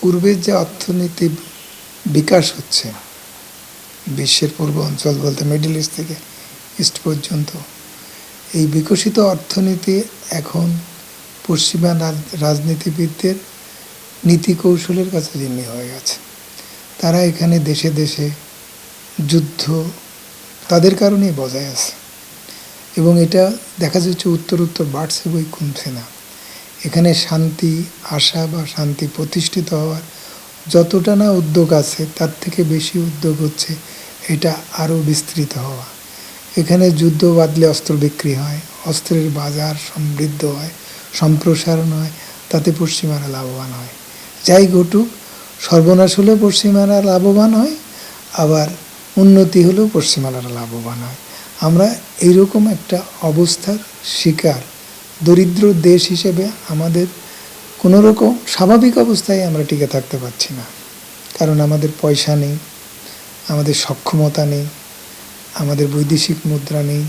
পূর্বের যে অর্থনীতি বিকাশ হচ্ছে বিশ্বের পূর্ব অঞ্চল বলতে মিডল ইস্ট থেকে ইস্ট পর্যন্ত, এই বিকশিত অর্থনীতি এখন পশ্চিমা রাজনীতিবিদদের নীতি কৌশলের কাছে ঋণী হয়ে গেছে। তারা এখানে দেশে দেশে যুদ্ধ তাদের কারণেই বজায় আছে, এবং এটা দেখা যাচ্ছে উত্তর বাড়ছে, বই কমছে না। এখানে শান্তি আসা বা শান্তি প্রতিষ্ঠিত হওয়ার যতটা না উদ্যোগ আছে, তার থেকে বেশি উদ্যোগ হচ্ছে এটা আরও বিস্তৃত হওয়া। এখানে যুদ্ধ বাঁধলে অস্ত্র বিক্রি হয়, অস্ত্রের বাজার সমৃদ্ধ হয়, সম্প্রসারণ হয়, তাতে পশ্চিমারা লাভবান হয়। যাই ঘটুক, সর্বনাশ হলেও পশ্চিমারা লাভবান হয়, আবার উন্নতি হলেও পশ্চিমারা লাভবান হয়। আমরা এইরকম একটা অবস্থার শিকার। দরিদ্র দেশ হিসেবে আমাদের কোনো রকম স্বাভাবিক অবস্থায় আমরা টিকে থাকতে পারছি না, কারণ আমাদের পয়সা নেই, আমাদের সক্ষমতা নেই, আমাদের বৈদেশিক মুদ্রা নেই,